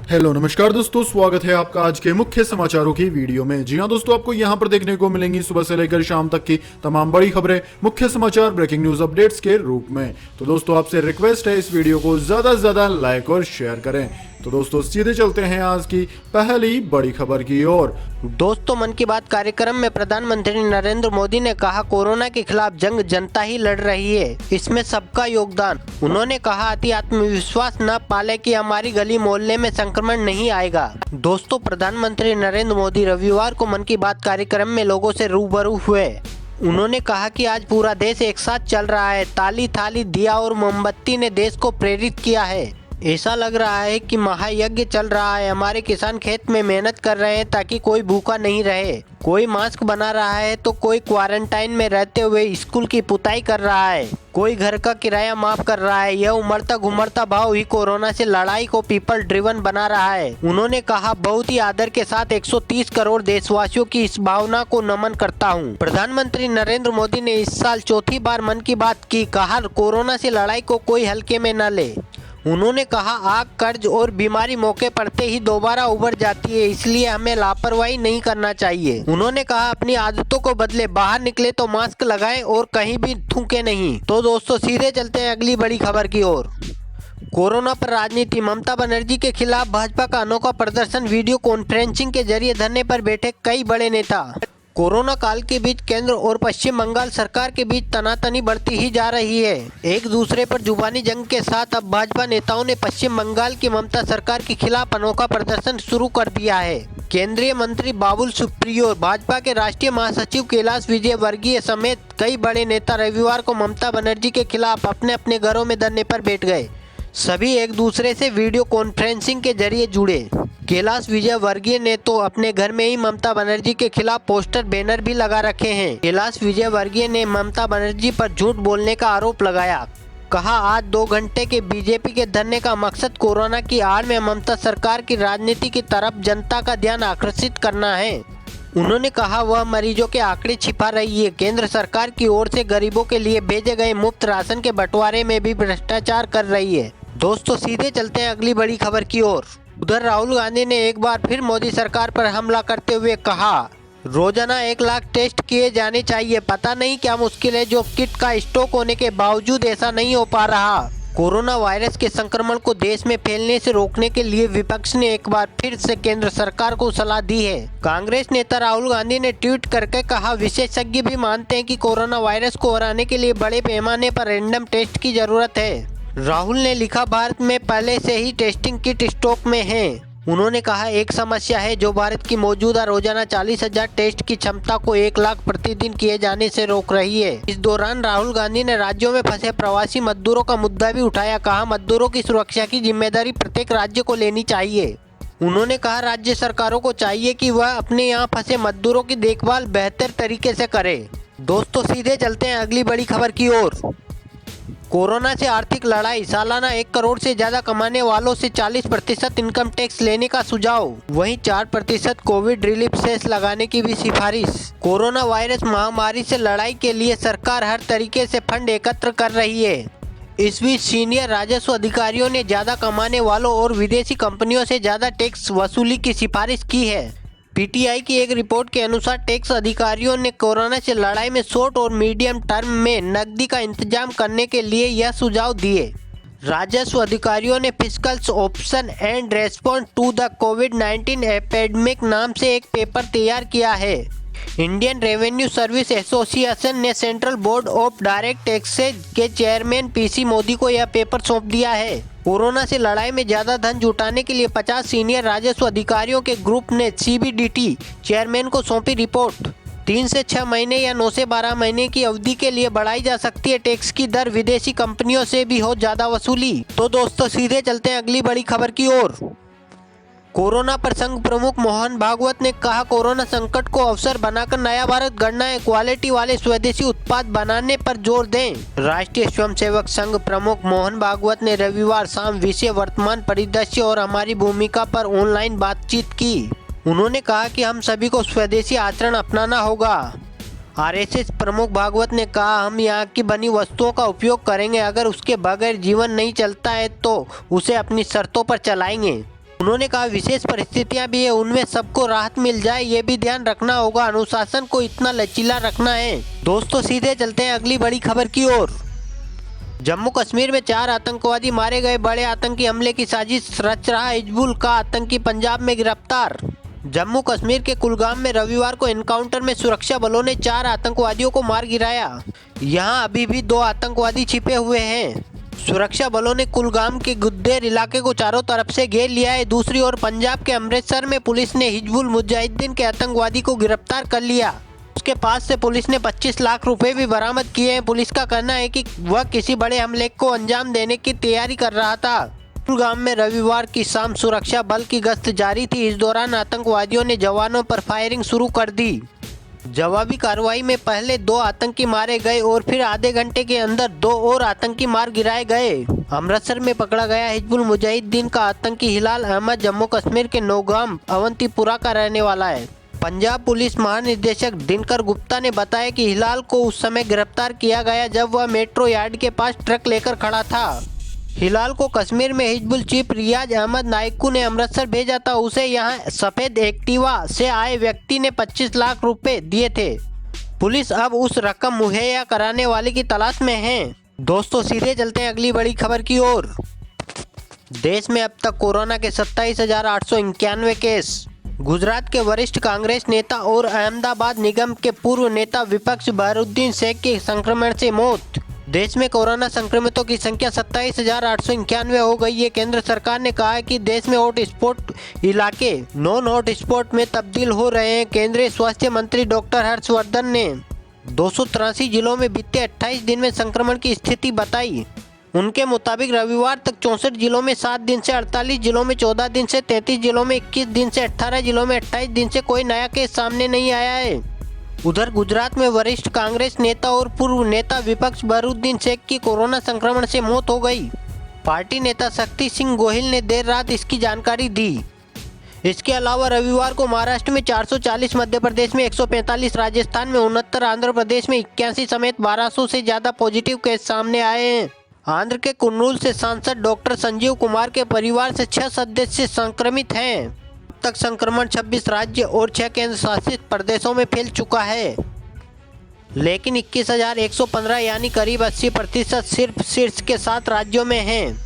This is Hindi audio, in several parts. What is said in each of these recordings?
हेलो नमस्कार दोस्तों, स्वागत है आपका आज के मुख्य समाचारों की वीडियो में। जी हां दोस्तों, आपको यहां पर देखने को मिलेंगी सुबह से लेकर शाम तक की तमाम बड़ी खबरें, मुख्य समाचार, ब्रेकिंग न्यूज अपडेट्स के रूप में। तो दोस्तों आपसे रिक्वेस्ट है, इस वीडियो को ज्यादा से ज्यादा लाइक और शेयर करें। तो दोस्तों सीधे चलते हैं आज की पहली बड़ी खबर की ओर। दोस्तों, मन की बात कार्यक्रम में प्रधानमंत्री नरेंद्र मोदी ने कहा, कोरोना के खिलाफ जंग जनता ही लड़ रही है, इसमें सबका योगदान। उन्होंने कहा, अति आत्मविश्वास न पाले कि हमारी गली मोहल्ले में संक्रमण नहीं आएगा। दोस्तों, प्रधानमंत्री नरेंद्र मोदी रविवार को मन की बात कार्यक्रम में लोगों से रूबरू हुए। उन्होंने कहा कि आज पूरा देश एक साथ चल रहा है। ताली थाली दिया और मोमबत्ती ने देश को प्रेरित किया है। ऐसा लग रहा है कि महायज्ञ चल रहा है। हमारे किसान खेत में मेहनत कर रहे हैं ताकि कोई भूखा नहीं रहे। कोई मास्क बना रहा है तो कोई क्वारंटाइन में रहते हुए स्कूल की पुताई कर रहा है, कोई घर का किराया माफ कर रहा है। यह उमड़ता घुमड़ता भाव ही कोरोना से लड़ाई को पीपल ड्रिवन बना रहा है। उन्होंने कहा, बहुत ही आदर के साथ 130 करोड़ देशवासियों की इस भावना को नमन करता हूं। प्रधानमंत्री नरेंद्र मोदी ने इस साल चौथी बार मन की बात की। कहा, कोरोना से लड़ाई को कोई हल्के में न ले। उन्होंने कहा, आग, कर्ज और बीमारी मौके पड़ते ही दोबारा उभर जाती है, इसलिए हमें लापरवाही नहीं करना चाहिए। उन्होंने कहा, अपनी आदतों को बदले, बाहर निकले तो मास्क लगाएं और कहीं भी थूके नहीं। तो दोस्तों सीधे चलते हैं अगली बड़ी खबर की ओर। कोरोना पर राजनीति, ममता बनर्जी के खिलाफ भाजपा का अनोखा प्रदर्शन, वीडियो कॉन्फ्रेंसिंग के जरिए धरने पर बैठे कई बड़े नेता। कोरोना काल के बीच केंद्र और पश्चिम बंगाल सरकार के बीच तनातनी बढ़ती ही जा रही है। एक दूसरे पर जुबानी जंग के साथ अब भाजपा नेताओं ने पश्चिम बंगाल की ममता सरकार के खिलाफ अनोखा प्रदर्शन शुरू कर दिया है। केंद्रीय मंत्री बाबुल सुप्रियो, भाजपा के राष्ट्रीय महासचिव कैलाश विजयवर्गीय समेत कई बड़े नेता रविवार को ममता बनर्जी के खिलाफ अपने अपने घरों में धरने पर बैठ गए। सभी एक दूसरे से वीडियो कॉन्फ्रेंसिंग के जरिए जुड़े। कैलाश विजयवर्गीय ने तो अपने घर में ही ममता बनर्जी के खिलाफ पोस्टर बैनर भी लगा रखे हैं। कैलाश विजयवर्गीय ने ममता बनर्जी पर झूठ बोलने का आरोप लगाया। कहा, आज 2 घंटे के बीजेपी के धरने का मकसद कोरोना की आड़ में ममता सरकार की राजनीति की तरफ जनता का ध्यान आकर्षित करना है। उन्होंने कहा, वह मरीजों के आंकड़े छिपा रही है। केंद्र सरकार की ओर से गरीबों के लिए भेजे गए मुफ्त राशन के बंटवारे में भी भ्रष्टाचार कर रही है। दोस्तों सीधे चलते हैं अगली बड़ी खबर की ओर। उधर राहुल गांधी ने एक बार फिर मोदी सरकार पर हमला करते हुए कहा, रोजाना 1 लाख टेस्ट किए जाने चाहिए। पता नहीं क्या मुश्किल है जो किट का स्टॉक होने के बावजूद ऐसा नहीं हो पा रहा। कोरोना वायरस के संक्रमण को देश में फैलने से रोकने के लिए विपक्ष ने एक बार फिर से केंद्र सरकार को सलाह दी है। कांग्रेस नेता राहुल गांधी ने ट्वीट करके कहा, विशेषज्ञ भी मानते हैं कि कोरोना वायरस को हराने के लिए बड़े पैमाने पर रैंडम टेस्ट की जरूरत है। राहुल ने लिखा, भारत में पहले से ही टेस्टिंग किट स्टॉक में हैं। उन्होंने कहा, एक समस्या है जो भारत की मौजूदा रोजाना 40,000 टेस्ट की क्षमता को 1 लाख प्रतिदिन किए जाने से रोक रही है। इस दौरान राहुल गांधी ने राज्यों में फंसे प्रवासी मजदूरों का मुद्दा भी उठाया। कहा, मजदूरों की सुरक्षा की जिम्मेदारी प्रत्येक राज्य को लेनी चाहिए। उन्होंने कहा, राज्य सरकारों को चाहिए कि वह अपने यहाँ फंसे मजदूरों की देखभाल बेहतर तरीके से करे। दोस्तों सीधे चलते हैं अगली बड़ी खबर की ओर। कोरोना से आर्थिक लड़ाई, सालाना 1 करोड़ से ज्यादा कमाने वालों से 40% इनकम टैक्स लेने का सुझाव। वहीं 4% कोविड रिलीफ सेस लगाने की भी सिफारिश। कोरोना वायरस महामारी से लड़ाई के लिए सरकार हर तरीके से फंड एकत्र कर रही है। इस बीच सीनियर राजस्व अधिकारियों ने ज्यादा कमाने वालों और विदेशी कंपनियों से ज्यादा टैक्स वसूली की सिफारिश की है। पीटीआई की एक रिपोर्ट के अनुसार टैक्स अधिकारियों ने कोरोना से लड़ाई में शॉर्ट और मीडियम टर्म में नकदी का इंतजाम करने के लिए यह सुझाव दिए। राजस्व अधिकारियों ने fiscals option and response to the कोविड-19 एपिडेमिक नाम से एक पेपर तैयार किया है। इंडियन रेवेन्यू सर्विस एसोसिएशन ने central board of direct taxes के चेयरमैन पीसी मोदी को यह पेपर सौंप दिया है। कोरोना से लड़ाई में ज्यादा धन जुटाने के लिए 50 सीनियर राजस्व अधिकारियों के ग्रुप ने सीबीडीटी चेयरमैन को सौंपी रिपोर्ट। 3 से 6 महीने या 9 से 12 महीने की अवधि के लिए बढ़ाई जा सकती है टैक्स की दर, विदेशी कंपनियों से भी हो ज्यादा वसूली। तो दोस्तों सीधे चलते हैं अगली बड़ी खबर की ओर। कोरोना पर संघ प्रमुख मोहन भागवत ने कहा, कोरोना संकट को अवसर बनाकर नया भारत गढ़ना है। क्वालिटी वाले स्वदेशी उत्पाद बनाने पर जोर दें। राष्ट्रीय स्वयंसेवक संघ प्रमुख मोहन भागवत ने रविवार शाम विषय वर्तमान परिदृश्य और हमारी भूमिका पर ऑनलाइन बातचीत की। उन्होंने कहा कि हम सभी को स्वदेशी आचरण अपनाना होगा। आरएसएस प्रमुख भागवत ने कहा, हम यहाँ की बनी वस्तुओं का उपयोग करेंगे। अगर उसके बगैर जीवन नहीं चलता है तो उसे अपनी शर्तों पर चलाएंगे। उन्होंने कहा विशेष परिस्थितियां भी है, उनमें सबको राहत मिल जाए ये भी ध्यान रखना होगा। अनुशासन को इतना लचीला रखना है। दोस्तों सीधे चलते हैं अगली बड़ी खबर की ओर। जम्मू कश्मीर में 4 आतंकवादी मारे गए। बड़े आतंकी हमले की साजिश रच रहा हिजबुल का आतंकी पंजाब में गिरफ्तार। जम्मू कश्मीर के कुलगाम में रविवार को एनकाउंटर में सुरक्षा बलों ने 4 आतंकवादियों को मार गिराया। यहां अभी भी 2 आतंकवादी छिपे हुए हैं। सुरक्षा बलों ने कुलगाम के गुद्देर इलाके को चारों तरफ से घेर लिया है। दूसरी ओर पंजाब के अमृतसर में पुलिस ने हिजबुल मुजाहिदीन के आतंकवादी को गिरफ्तार कर लिया। उसके पास से पुलिस ने 25 लाख रुपए भी बरामद किए हैं। पुलिस का कहना है कि वह किसी बड़े हमले को अंजाम देने की तैयारी कर रहा था। कुलगाम में रविवार की शाम सुरक्षा बल की गश्त जारी थी। इस दौरान आतंकवादियों ने जवानों पर फायरिंग शुरू कर दी। जवाबी कार्रवाई में पहले 2 आतंकी मारे गए और फिर आधे घंटे के अंदर 2 और आतंकी मार गिराए गए। अमृतसर में पकड़ा गया हिजबुल मुजाहिदीन का आतंकी हिलाल अहमद जम्मू कश्मीर के नौगाम अवंतीपुरा का रहने वाला है। पंजाब पुलिस महानिदेशक दिनकर गुप्ता ने बताया कि हिलाल को उस समय गिरफ्तार किया गया जब वह मेट्रो यार्ड के पास ट्रक लेकर खड़ा था। हिलाल को कश्मीर में हिजबुल चीफ रियाज अहमद नाइकू ने अमृतसर भेजा था। उसे यहां सफेद एक्टिवा से आए व्यक्ति ने 25 लाख रुपए दिए थे। पुलिस अब उस रकम मुहैया कराने वाले की तलाश में है। दोस्तों सीधे चलते हैं अगली बड़ी खबर की ओर। देश में अब तक कोरोना के 27,891 केस। गुजरात के वरिष्ठ कांग्रेस नेता और अहमदाबाद निगम के पूर्व नेता विपक्ष बहरुद्दीन शेख की संक्रमण से मौत। देश में कोरोना संक्रमितों की संख्या 27,891 हो गई है। केंद्र सरकार ने कहा है कि देश में हॉट स्पॉट इलाके नॉन हॉट स्पॉट में तब्दील हो रहे हैं। केंद्रीय स्वास्थ्य मंत्री डॉक्टर हर्षवर्धन ने 283 जिलों में बीते 28 दिन में संक्रमण की स्थिति बताई। उनके मुताबिक रविवार तक 64 जिलों में 7 दिन से 48 जिलों में 14 दिन से 33 जिलों में 21 दिन से 18 जिलों में 28 दिन से कोई नया केस सामने नहीं आया है। उधर गुजरात में वरिष्ठ कांग्रेस नेता और पूर्व नेता विपक्ष बहरुद्दीन शेख की कोरोना संक्रमण से मौत हो गई। पार्टी नेता शक्ति सिंह गोहिल ने देर रात इसकी जानकारी दी। इसके अलावा रविवार को महाराष्ट्र में 440, मध्य प्रदेश में 145, राजस्थान में 69, आंध्र प्रदेश में 81 समेत 1200 से ज्यादा पॉजिटिव केस सामने आए हैं। आंध्र के कुर्नूल से सांसद डॉक्टर संजीव कुमार के परिवार से 6 सदस्य संक्रमित हैं। अब तक संक्रमण 26 राज्य और 6 केंद्र शासित प्रदेशों में फैल चुका है, लेकिन 21,115 यानी करीब 80% सिर्फ शीर्ष के 7 राज्यों में हैं।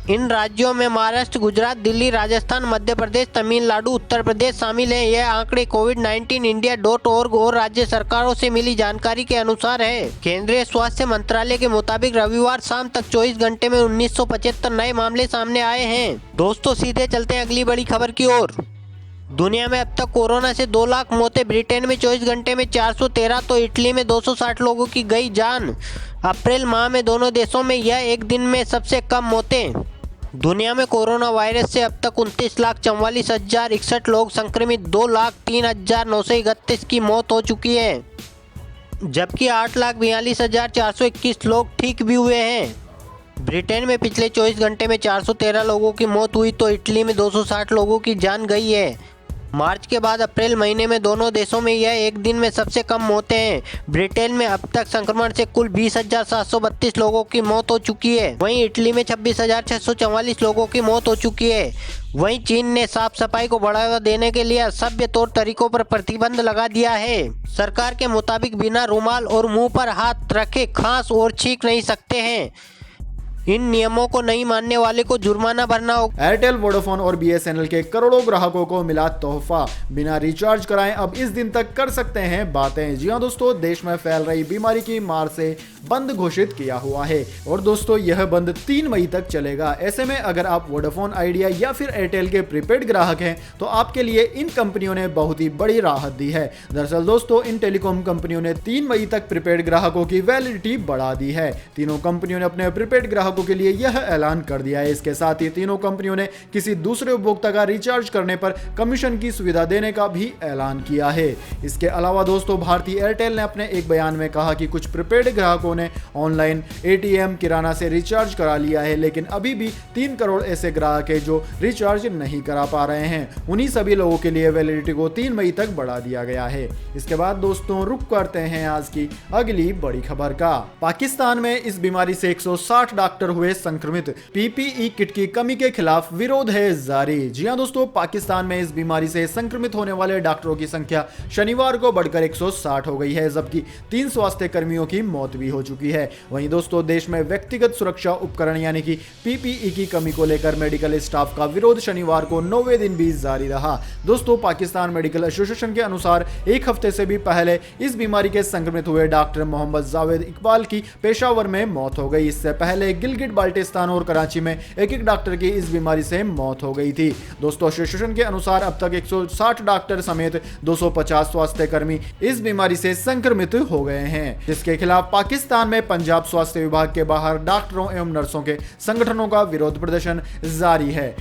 इन राज्यों में महाराष्ट्र, गुजरात, दिल्ली, राजस्थान, मध्य प्रदेश, तमिलनाडु, उत्तर प्रदेश शामिल हैं। यह आंकड़े covid19india.org और राज्य सरकारों से मिली जानकारी के अनुसार है। केंद्रीय स्वास्थ्य मंत्रालय के मुताबिक रविवार शाम तक 24 घंटे में 1975 नए मामले सामने आए हैं। दोस्तों सीधे चलते हैं अगली बड़ी खबर की ओर। दुनिया में अब तक कोरोना से 2 लाख मौतें। ब्रिटेन में 24 घंटे में 413 तो इटली में 260 लोगों की गई जान। अप्रैल माह में दोनों देशों में यह एक दिन में सबसे कम मौतें। दुनिया में कोरोना वायरस से अब तक 29,44,061 लोग संक्रमित, 2,03,931 की मौत हो चुकी है, जबकि 8,42,421 लोग ठीक भी हुए हैं। ब्रिटेन में पिछले 24 घंटे में 413 लोगों की मौत हुई तो इटली में 260 लोगों की जान गई है। मार्च के बाद अप्रैल महीने में दोनों देशों में यह एक दिन में सबसे कम मौतें हैं। ब्रिटेन में अब तक संक्रमण से कुल 20,732 लोगों की मौत हो चुकी है। वहीं इटली में 26,644 लोगों की मौत हो चुकी है। वहीं चीन ने साफ सफाई को बढ़ावा देने के लिए असभ्य तौर तरीकों पर प्रतिबंध लगा दिया है। सरकार के मुताबिक बिना रुमाल और मुंह पर हाथ रखे खांस और छींक नहीं सकते हैं। इन नियमों को नहीं मानने वाले को जुर्माना भरना होगा। एयरटेल, वोडाफोन और BSNL के करोड़ों ग्राहकों को मिला तोहफा। बिना रिचार्ज कराएं अब इस दिन तक कर सकते हैं बातें। जी हां दोस्तों, देश में फैल रही बीमारी की मार से बंद घोषित किया हुआ है और दोस्तों यह बंद 3 मई तक चलेगा। ऐसे में अगर आप वोडाफोन, आइडिया या फिर एयरटेल के प्रीपेड ग्राहक हैं तो आपके लिए इन कंपनियों ने बहुत ही बड़ी राहत दी है। दरअसल दोस्तों इन टेलीकॉम कंपनियों ने 3 मई तक प्रीपेड ग्राहकों की वैलिडिटी बढ़ा दी है। तीनों कंपनियों ने अपने प्रीपेड ग्राहकों के लिए यह ऐलान कर दिया है। इसके साथ ही तीनों कंपनियों ने किसी दूसरे उपभोक्ता का रिचार्ज करने पर कमीशन की सुविधा देने का भी ऐलान किया है। इसके अलावा दोस्तों भारतीय एयरटेल ने अपने एक बयान में कहा कि कुछ प्रीपेड ग्राहकों ने ऑनलाइन ATM किराना से रिचार्ज करा लिया है, लेकिन अभी भी 3 करोड़ ऐसे ग्राहक है जो रिचार्ज नहीं करा पा रहे हैं। उन्हीं सभी लोगों के लिए वैलिडिटी को 3 मई तक बढ़ा दिया गया है। इसके बाद दोस्तों रुक करते हैं आज की अगली बड़ी खबर का। पाकिस्तान में इस बीमारी से 160 डॉक्टर हुए संक्रमित। PPE किट की कमी के खिलाफ विरोध है जारी। जी हां दोस्तों, पाकिस्तान में इस बीमारी से संक्रमित होने वाले डॉक्टरों की संख्या शनिवार को बढ़कर 160 हो गई है, जबकि 3 स्वास्थ्य कर्मियों की मौत भी हो चुकी है। वहीं दोस्तों देश में व्यक्तिगत सुरक्षा उपकरण यानी कि PPE की कमी को लेकर मेडिकल स्टाफ का विरोध शनिवार को 9वें दिन भी जारी रहा। दोस्तों पाकिस्तान मेडिकल एसोसिएशन के अनुसार एक हफ्ते से भी पहले इस बीमारी के संक्रमित हुए डॉक्टर मोहम्मद जावेद इकबाल की पेशावर में मौत हो गई। इससे पहले गिलगिट बाल्टिस्तान और कराची में एक डॉक्टर की इस बीमारी से मौत हो गई थी। दोस्तों एसोसिएशन के अनुसार अब तक 160 डॉक्टर समेत 250 स्वास्थ्य कर्मी इस बीमारी से संक्रमित हो गए हैं, जिसके खिलाफ पाकिस्तान में पंजाब स्वास्थ्य विभाग के बाहर डॉक्टरों एवं नर्सों के संगठनों का विरोध प्रदर्शन जारी है।